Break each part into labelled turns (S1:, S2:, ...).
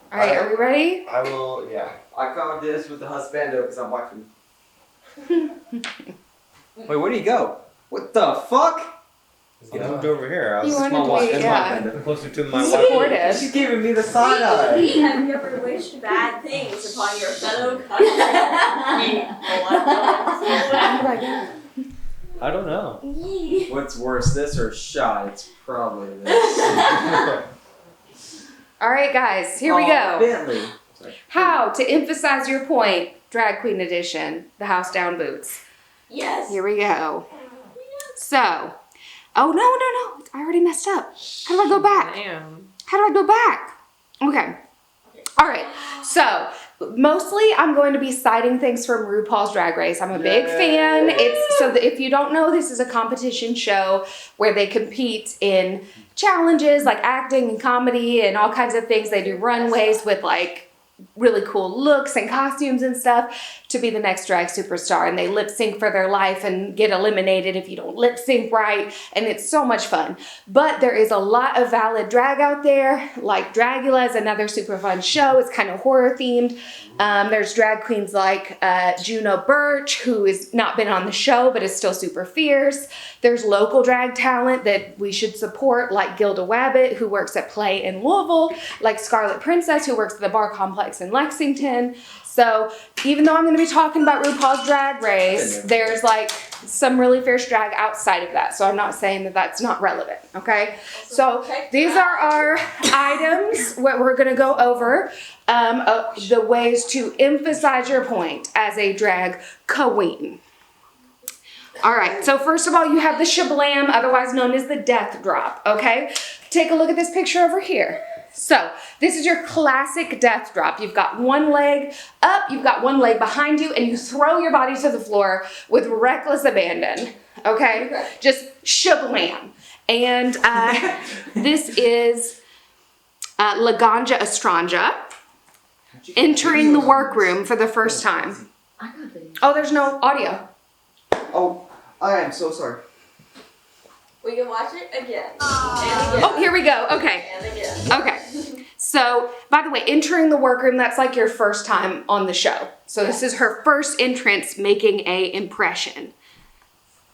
S1: All right, are we ready?
S2: I will, yeah. I caught this with the husbando because I'm watching. Wait, where'd he go? What the fuck? I moved over here. I was
S1: You wanted to be, yeah.
S2: closer to my wife.
S1: Supportive.
S2: She's giving me the side eye.
S3: Have you ever wished bad things upon your fellow countrymen?
S2: I don't know. What's worse, this or shot? It's probably this.
S1: All right, guys, here we go.
S2: Bentley.
S1: How to emphasize your point, drag queen edition, the house down boots.
S3: Yes.
S1: Here we go. So, oh no, I already messed up. How do I go back?
S4: Damn.
S1: How do I go back? Okay. All right. So, mostly I'm going to be citing things from RuPaul's Drag Race. I'm a big fan. It's so that if you don't know, this is a competition show where they compete in challenges like acting and comedy and all kinds of things. They do runways with like really cool looks and costumes and stuff to be the next drag superstar, and they lip sync for their life and get eliminated if you don't lip sync right, and it's so much fun. But there is a lot of valid drag out there, like Dragula is another super fun show. It's kind of horror themed. There's drag queens like Juno Birch, who has not been on the show but is still super fierce. There's local drag talent that we should support, like Gilda Wabbit, who works at Play in Louisville, like Scarlet Princess, who works at the Bar Complex in Lexington. So even though I'm going to be talking about RuPaul's Drag Race, there's like some really fierce drag outside of that. So I'm not saying that that's not relevant, okay? So these are our items, what we're going to go over, the ways to emphasize your point as a drag queen. All right, so first of all, you have the shablam, otherwise known as the death drop, okay? Take a look at this picture over here. So this is your classic death drop. You've got one leg up, you've got one leg behind you, and you throw your body to the floor with reckless abandon, okay? Just shablam. And this is Laganja Estranja entering the workroom for the first time. Oh, there's no audio.
S2: Oh, I am so sorry.
S3: We can watch it again. And again.
S1: Oh, here we go. Okay.
S3: And again.
S1: Okay. So, by the way, entering the workroom, that's like your first time on the show. So this is her first entrance making a impression.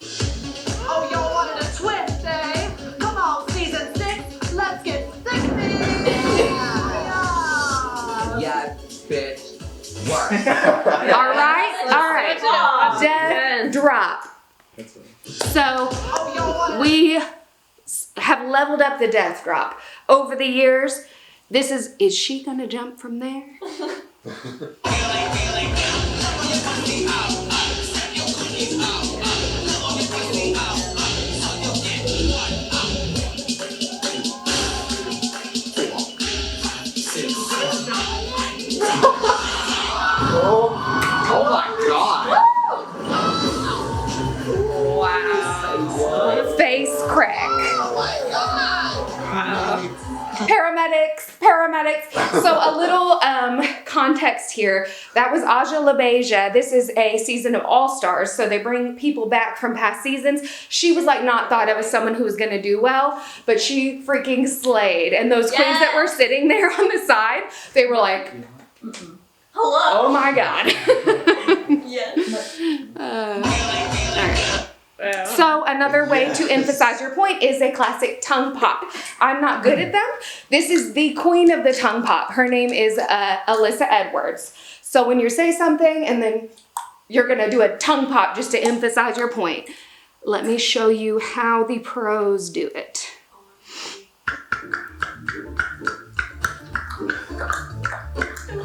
S5: Oh, y'all wanted a twist, eh? Come on, season 6, let's get sexy!
S6: Yeah, bitch. Work.
S1: All right. Death drop. So we have leveled up the death drop over the years. This is she gonna jump from there?
S6: Oh my god.
S1: Wow. Face crack.
S5: Oh my god!
S1: Paramedics. So a little context here. That was Aja LaBeija. This is a season of All Stars, so they bring people back from past seasons. She was like not thought of as someone who was going to do well, but she freaking slayed. And those queens that were sitting there on the side, they were like,
S3: Hello.
S1: oh my god.
S3: Yes.
S1: All right. So another way to emphasize your point is a classic tongue pop. I'm not good at them. This is the queen of the tongue pop. Her name is Alyssa Edwards. So when you say something and then you're gonna do a tongue pop just to emphasize your point. Let me show you how the pros do it.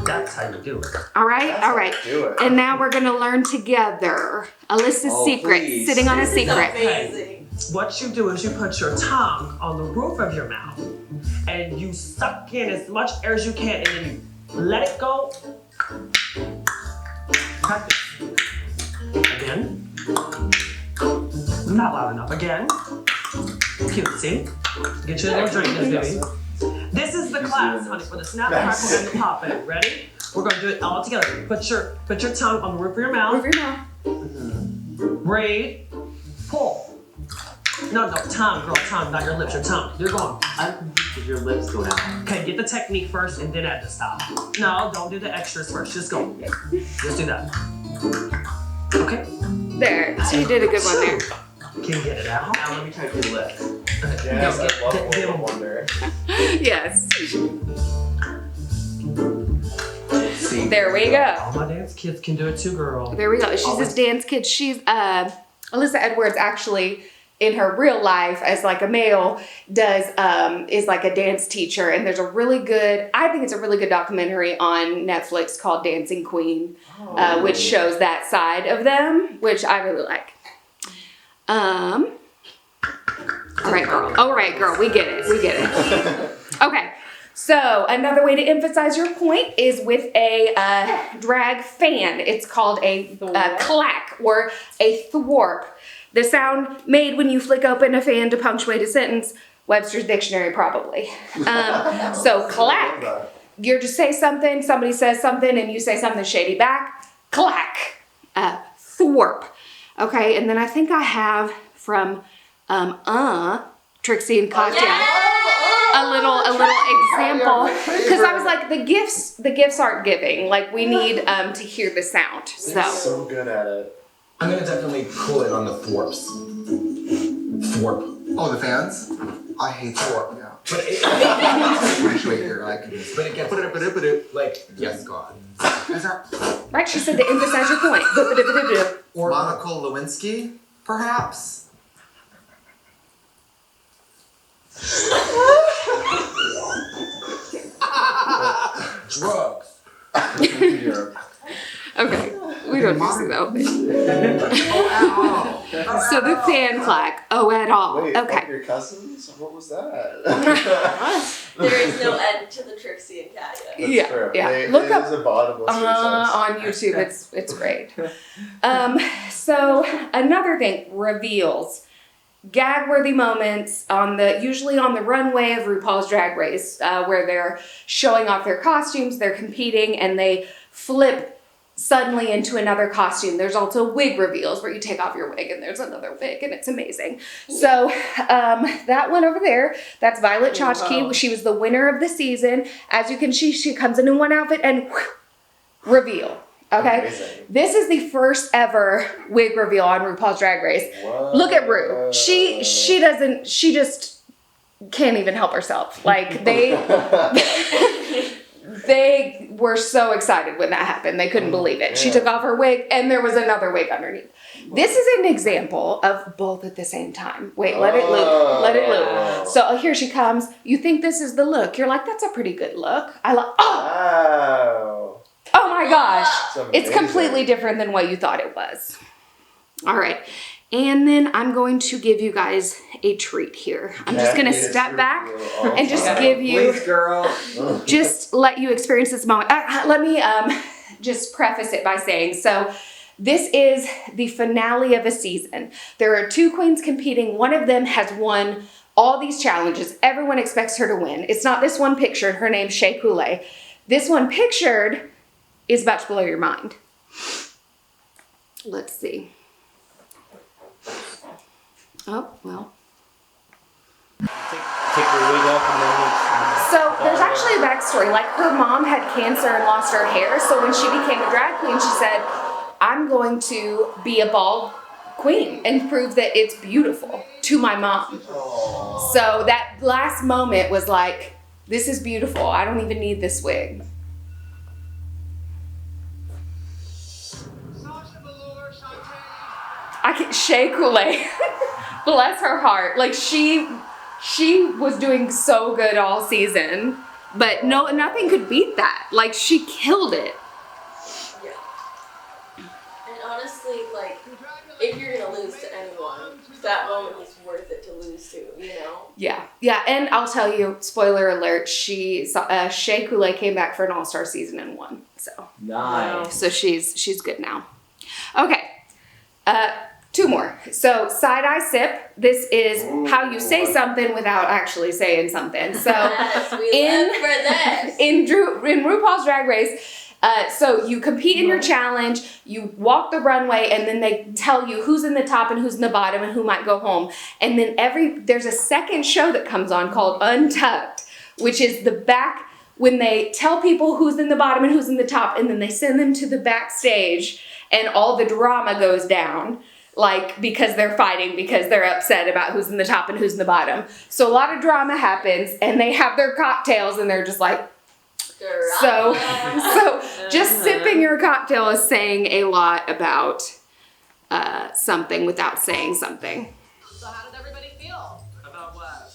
S6: That's how you do it.
S1: All right.
S2: Do it.
S1: And now we're gonna learn together. Alyssa's secret,
S2: please.
S1: sitting on a secret.
S3: Amazing.
S7: What you do is you put your tongue on the roof of your mouth and you suck in as much air as you can and then you let it go. Practice. Again. Not loud enough. Again. Cutesy. Get your little drink, Miss Baby. This is the class, honey, for the snap, crackle, and the pop. Ready? We're gonna do it all together. Put your tongue on the roof of your mouth.
S1: Over your mouth.
S7: Braid. Pull. No, tongue, girl, tongue, not your lips, your tongue. You're going.
S6: Did your lips go down?
S7: Okay, get the technique first and then add the style. No, don't do the extras first. Just go. Just do that. Okay.
S1: There. She did a good one there.
S7: Can you get it out?
S6: Now let me try to do the lips.
S2: Yes,
S7: No,
S2: I love
S7: get
S2: One
S7: him.
S2: Wonder.
S1: Yes.
S6: See.
S1: There we go.
S7: All my dance kids can do it too, girl.
S1: There we go. She's this dance kid. She's Alyssa Edwards actually in her real life as like a male does is like a dance teacher, and there's a really good, I think it's a really good documentary on Netflix called Dancing Queen, which shows that side of them, which I really like. All right, girl, we get it. Okay. So another way to emphasize your point is with a drag fan. It's called a clack or a thwarp. The sound made when you flick open a fan to punctuate a sentence. Webster's Dictionary, probably. So clack. You're just say something, somebody says something, and you say something shady back. Clack. Thwarp. Okay, and then I think I have from Trixie and Katya. A little example, because I was like, the gifts aren't giving. Like, we need to hear the sound.
S2: So good at it.
S4: I'm gonna definitely pull it on the thwarps. Thwarp.
S8: Oh, the fans? I hate thwarp. Yeah.
S4: But it,
S8: Wait here, I can just.
S4: but it gets like, yes, God.
S8: Is there
S1: Right? She said to emphasize your point.
S8: or Monica Lewinsky, perhaps?
S4: Drugs.
S1: Okay, we don't need to see that.
S8: Oh,
S1: So the fan clack. Oh, at all.
S2: Wait,
S1: Okay.
S2: your cousins? What was that?
S3: There is no end to the Trixie and Katya.
S2: That's
S1: Yeah,
S2: fair.
S1: yeah.
S2: They,
S1: Look
S2: it
S1: up
S2: is a bottomless resource.
S1: on YouTube. It's great. So another thing, reveals. Gag-worthy moments usually on the runway of RuPaul's Drag Race, where they're showing off their costumes, they're competing, and they flip suddenly into another costume. There's also wig reveals where you take off your wig and there's another wig, and it's amazing. So that one over there, that's Violet Chachki.
S2: Wow.
S1: She was the winner of the season. As you can see, she comes in one outfit and reveal. Okay,
S2: Amazing.
S1: this is the first ever wig reveal on RuPaul's Drag Race.
S2: What?
S1: Look at Ru. She just can't even help herself. Like they were so excited when that happened. They couldn't believe it. She took off her wig and there was another wig underneath. This is an example of both at the same time. Wait, let it loop. Let it loop. So here she comes. You think this is the look. You're like, that's a pretty good look.
S2: Wow.
S1: Oh my gosh. It's
S2: amazing.
S1: completely different than what you thought it was. All right. And then I'm going to give you guys a treat here. I'm just going to step back and just give you,
S6: Please, girl.
S1: just let you experience this moment. Let me just preface it by saying, so this is the finale of a season. There are two queens competing. One of them has won all these challenges. Everyone expects her to win. It's not this one pictured. Her name's Shea Coulee. This one pictured is about to blow your mind. Let's see. Oh, well.
S2: Take your wig off and then
S1: So there's actually a backstory. Like, her mom had cancer and lost her hair. So when she became a drag queen, she said, I'm going to be a bald queen and prove that it's beautiful to my mom. So that last moment was like, this is beautiful. I don't even need this wig. Shea Coulee, bless her heart. Like she was doing so good all season, but nothing could beat that. Like, she killed it.
S3: Yeah. And honestly, like, if you're gonna lose to anyone, that moment is worth it to lose to, you know?
S1: Yeah. And I'll tell you, spoiler alert, Shea Coulee came back for an all-star season and won.
S6: Nice.
S1: So she's good now. Okay. Two more. So side-eye sip. This is how you say something without actually saying something. So
S3: Yes, we live for this.
S1: in RuPaul's Drag Race, So you compete in your challenge, you walk the runway, and then they tell you who's in the top and who's in the bottom and who might go home. And then there's a second show that comes on called Untucked, which is the back when they tell people who's in the bottom and who's in the top, and then they send them to the backstage and all the drama goes down. Like, because they're fighting, because they're upset about who's in the top and who's in the bottom. So a lot of drama happens, and they have their cocktails, and they're just like, so just sipping your cocktail is saying a lot about something without saying something.
S5: So how did everybody feel?
S7: About what?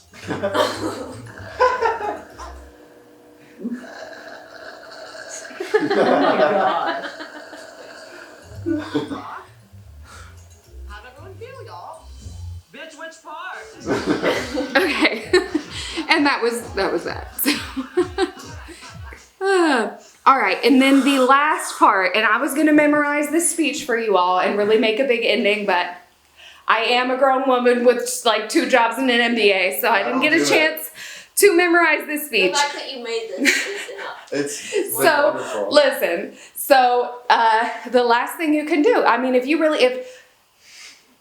S5: Oh my god. How'd everyone feel, y'all?
S7: Bitch, which part?
S1: Okay, and that was that. All right, and then the last part, and I was gonna memorize this speech for you all and really make a big ending, but I am a grown woman with like 2 jobs and an MBA, so I didn't get a chance to memorize this
S3: The
S1: speech.
S3: fact that you made this is enough.
S2: It's
S1: So
S2: wonderful.
S1: listen, so the last thing you can do, I mean,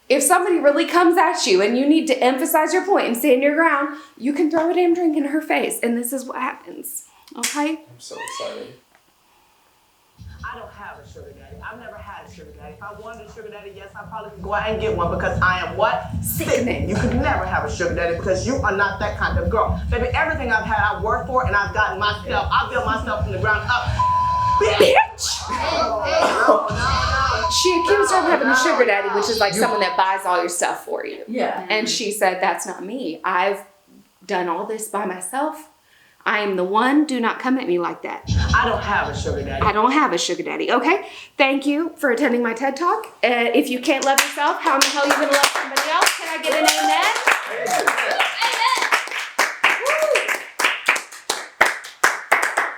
S1: if somebody really comes at you and you need to emphasize your point and stand your ground, you can throw a damn drink in her face, and this is what happens. Okay?
S2: I'm so excited.
S7: I don't have a sugar daddy. I've never had a sugar daddy. If I wanted a sugar daddy, yes, I probably could go out and get one because I am what? Sickening. You could never have a sugar daddy because you are not that kind of girl. Baby, everything I've had, I've worked for and I've gotten myself. I built myself from the ground up. Bitch! No.
S1: She accused her of having a sugar daddy, which is like someone that buys all your stuff for you.
S5: Yeah.
S1: And she said, that's not me. I've done all this by myself. I am the one. Do not come at me like that.
S7: I don't have a sugar daddy.
S1: I don't have a sugar daddy. Okay? Thank you for attending my TED Talk. If you can't love yourself, how in the hell are you going to love somebody else? Can I get an amen?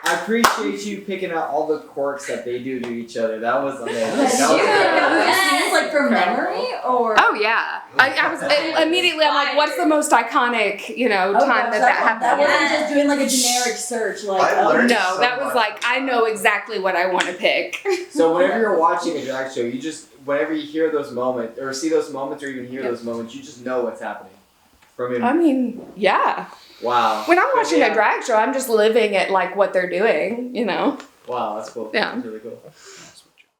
S6: I appreciate you picking out all the quirks that they do to each other. That was amazing. That was
S5: Yes. Like from memory or?
S1: Oh, yeah. I was immediately, I'm like, what's the most iconic, time that happened?
S5: That wasn't just doing like a generic search, like.
S8: I learned
S1: No,
S8: so
S1: that was
S8: much.
S1: like, I know exactly what I want to pick.
S6: So whenever you're watching a drag show, you just, whenever you hear those moments, or see those moments, or even hear those moments, you just know what's happening. From him.
S1: I mean, yeah.
S6: Wow.
S1: When I'm watching
S6: Yeah.
S1: a drag show, I'm just living at like what they're doing,
S6: Wow, that's cool.
S1: Yeah.
S6: That's really cool.